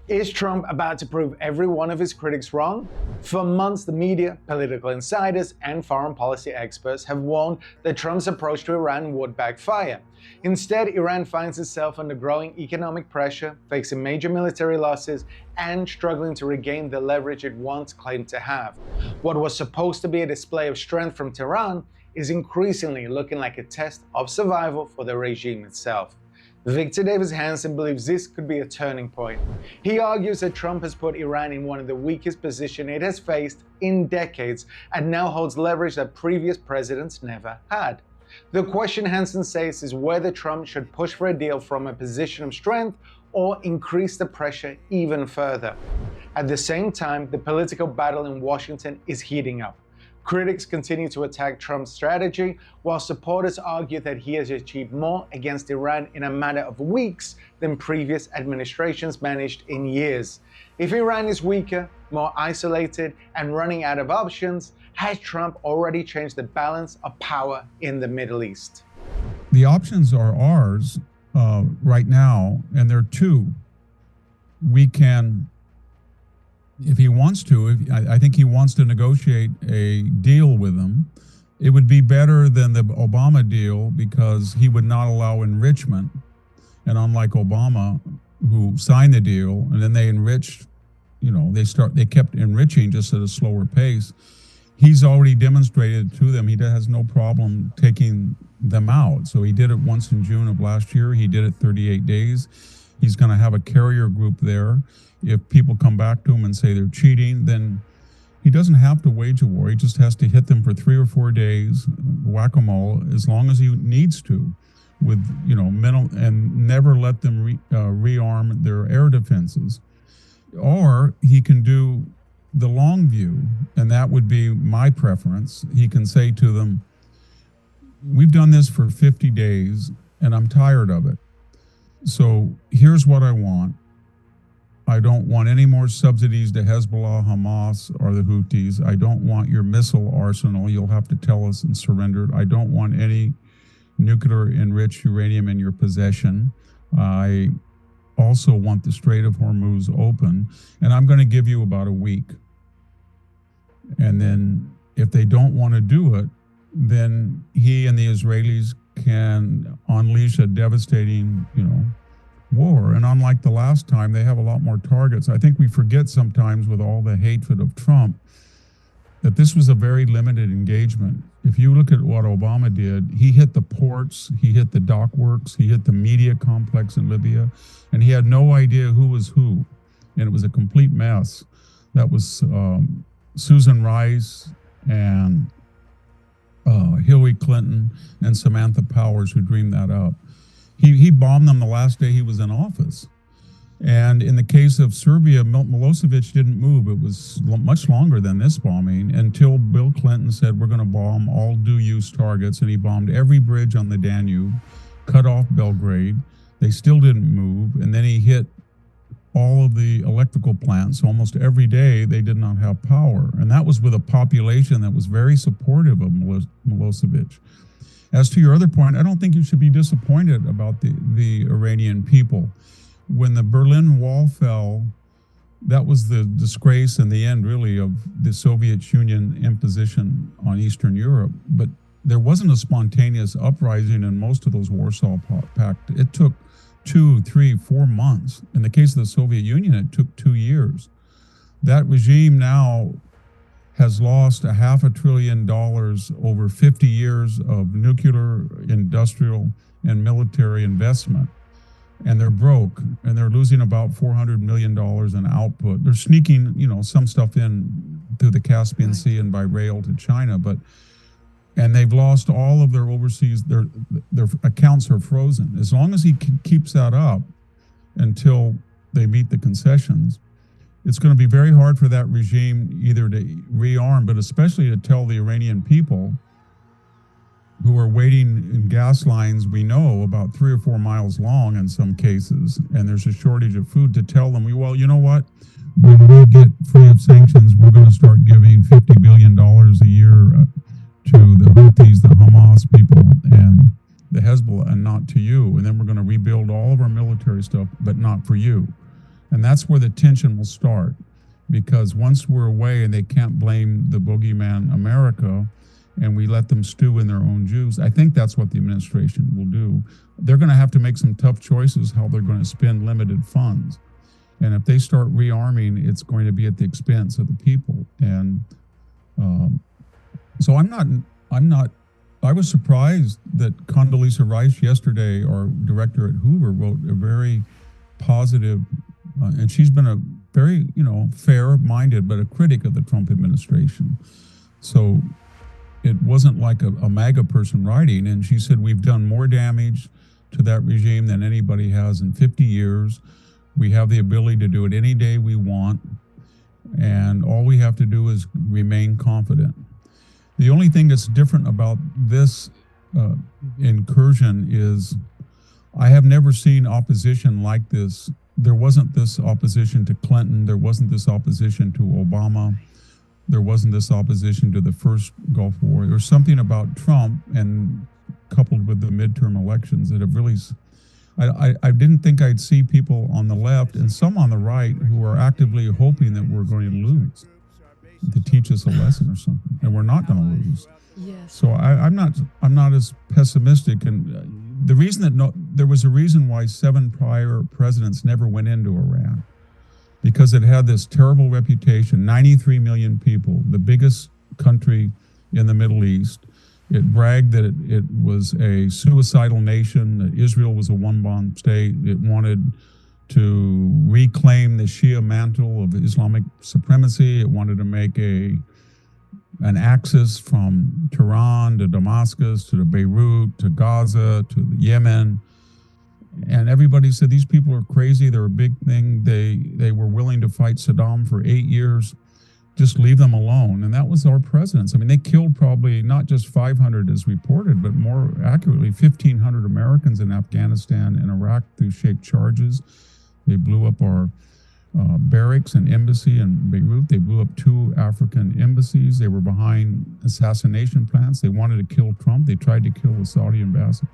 Is Trump about to prove every one of his critics wrong? For months, the media, political insiders, and foreign policy experts have warned that Trump's approach to Iran would backfire. Instead, Iran finds itself under growing economic pressure, facing major military losses, and struggling to regain the leverage it once claimed to have. What was supposed to be a display of strength from Tehran is increasingly looking like a test of survival for the regime itself. Victor Davis Hanson believes this could be a turning point. He argues that Trump has put Iran in one of the weakest positions it has faced in decades and now holds leverage that previous presidents never had. The question, Hanson says, is whether Trump should push for a deal from a position of strength or increase the pressure even further. At the same time, the political battle in Washington is heating up. Critics continue to attack Trump's strategy, while supporters argue that he has achieved more against Iran in a matter of weeks than previous administrations managed in years. If Iran is weaker, more isolated, and running out of options, has Trump already changed the balance of power in the Middle East? The options are ours right now, and there are two. We can, if he wants to, I think he wants to negotiate a deal with them. It would be better than the Obama deal because he would not allow enrichment. And unlike Obama, who signed the deal and then they enriched, they kept enriching just at a slower pace. He's already demonstrated to them he has no problem taking them out. So he did it once in June of last year. He did it 38 days. He's going to have a carrier group there. If people come back to him and say they're cheating, then he doesn't have to wage a war. He just has to hit them for 3 or 4 days, whack-a-mole, as long as he needs to, with mental, and never let them rearm their air defenses. Or he can do the long view, and that would be my preference. He can say to them, "We've done this for 50 days, and I'm tired of it. So here's what I want. I don't want any more subsidies to Hezbollah, Hamas, or the Houthis. I don't want your missile arsenal. You'll have to tell us and surrender it. I don't want any nuclear enriched uranium in your possession. I also want the Strait of Hormuz open, and I'm going to give you about a week. And then if they don't want to do it, then he and the Israelis can unleash a devastating, war. And unlike the last time, they have a lot more targets. I think we forget sometimes with all the hatred of Trump that this was a very limited engagement. If you look at what Obama did, he hit the ports, he hit the dock works, he hit the media complex in Libya, and he had no idea who was who. And it was a complete mess. That was Susan Rice and Hillary Clinton and Samantha Powers who dreamed that up. He bombed them the last day he was in office. And in the case of Serbia, Milosevic didn't move. It was much longer than this bombing until Bill Clinton said, we're going to bomb all due-use targets. And he bombed every bridge on the Danube, cut off Belgrade. They still didn't move. And then he hit all of the electrical plants. Almost every day, they did not have power. And that was with a population that was very supportive of Milosevic. As to your other point, I don't think you should be disappointed about the Iranian people. When the Berlin Wall fell, that was the disgrace in the end, really, of the Soviet Union imposition on Eastern Europe. But there wasn't a spontaneous uprising in most of those Warsaw Pact. It took 2, 3, 4 months. In the case of the Soviet Union, it took 2 years. That regime now has lost $500 billion over 50 years of nuclear, industrial, and military investment. And they're broke, and they're losing about $400 million in output. They're sneaking, some stuff in through the Caspian Sea and by rail to China, and they've lost all of their overseas, their accounts are frozen. As long as he keeps that up until they meet the concessions, it's going to be very hard for that regime either to rearm, but especially to tell the Iranian people who are waiting in gas lines, we know, about 3 or 4 miles long in some cases, and there's a shortage of food, to tell them, well, you know what? When we get free of sanctions, we're going to start giving $50 billion a year to the Houthis, the Hamas people, and the Hezbollah, and not to you. And then we're going to rebuild all of our military stuff, but not for you. And that's where the tension will start. Because once we're away and they can't blame the boogeyman America, and we let them stew in their own juice, I think that's what the administration will do. They're going to have to make some tough choices how they're going to spend limited funds. And if they start rearming, it's going to be at the expense of the people. And so I was surprised that Condoleezza Rice yesterday, our director at Hoover, wrote a very positive, and she's been a very, fair-minded, but a critic of the Trump administration. So it wasn't like a MAGA person writing, and she said, we've done more damage to that regime than anybody has in 50 years. We have the ability to do it any day we want, and all we have to do is remain confident. The only thing that's different about this incursion is I have never seen opposition like this. There wasn't this opposition to Clinton. There wasn't this opposition to Obama. There wasn't this opposition to the first Gulf War. There's something about Trump, and coupled with the midterm elections, that have really, I didn't think I'd see people on the left and some on the right who are actively hoping that we're going to lose, to teach us a lesson or something, and we're not going to lose. Yes. So I'm not as pessimistic, and the reason that there was a reason why 7 prior presidents never went into Iran, because it had this terrible reputation. 93 million people, the biggest country in the Middle East. It bragged that it was a suicidal nation, that Israel was a one-bomb state. It wanted to reclaim the Shia mantle of Islamic supremacy. It wanted to make an axis from Tehran to Damascus to Beirut to Gaza to Yemen. And everybody said these people are crazy. They're a big thing. They were willing to fight Saddam for 8 years. Just leave them alone. And that was our presidents. I mean, they killed probably not just 500 as reported, but more accurately 1,500 Americans in Afghanistan and Iraq through shaped charges. They blew up our barracks and embassy in Beirut. They blew up 2 African embassies. They were behind assassination plans. They wanted to kill Trump. They tried to kill the Saudi ambassador.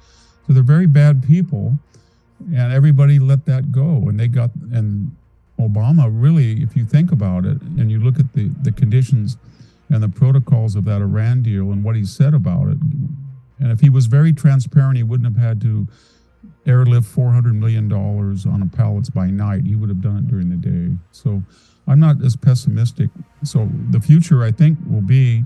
So they're very bad people, and everybody let that go. And Obama really, if you think about it, and you look at the conditions and the protocols of that Iran deal and what he said about it, and if he was very transparent, he wouldn't have had to airlift $400 million on a pallets by night. He would have done it during the day. So I'm not as pessimistic. So the future, I think, will be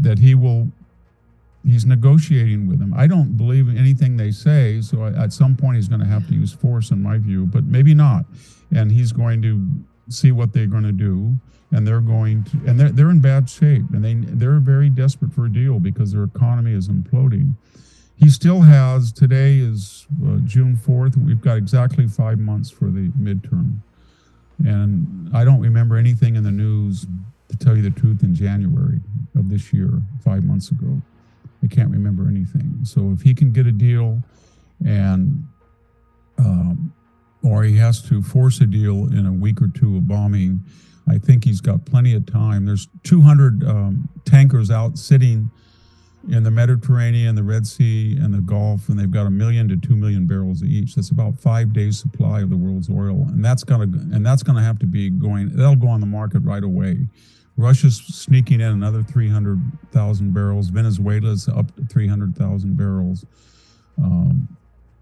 that he's negotiating with them. I don't believe in anything they say, so at some point he's going to have to use force, in my view, but maybe not. And he's going to see what they're going to do, and they're in bad shape, and they're very desperate for a deal because their economy is imploding. He still has, today is June 4th, we've got exactly 5 months for the midterm. And I don't remember anything in the news, to tell you the truth, in January of this year, 5 months ago. I can't remember anything. So if he can get a deal, and or he has to force a deal in a week or two of bombing, I think he's got plenty of time. There's 200 tankers out sitting in the Mediterranean, the Red Sea, and the Gulf, and they've got 1 million to 2 million barrels each. That's about 5 days' supply of the world's oil, and that's gonna have to be going. That'll go on the market right away. Russia's sneaking in another 300,000 barrels. Venezuela's up to 300,000 barrels.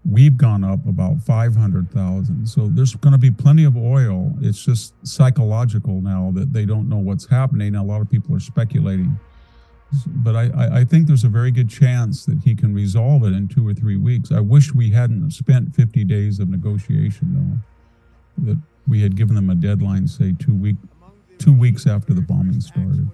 We've gone up about 500,000. So there's going to be plenty of oil. It's just psychological now that they don't know what's happening. A lot of people are speculating. But I think there's a very good chance that he can resolve it in 2 or 3 weeks. I wish we hadn't spent 50 days of negotiation, though, that we had given them a deadline, say 2 weeks after the bombing started.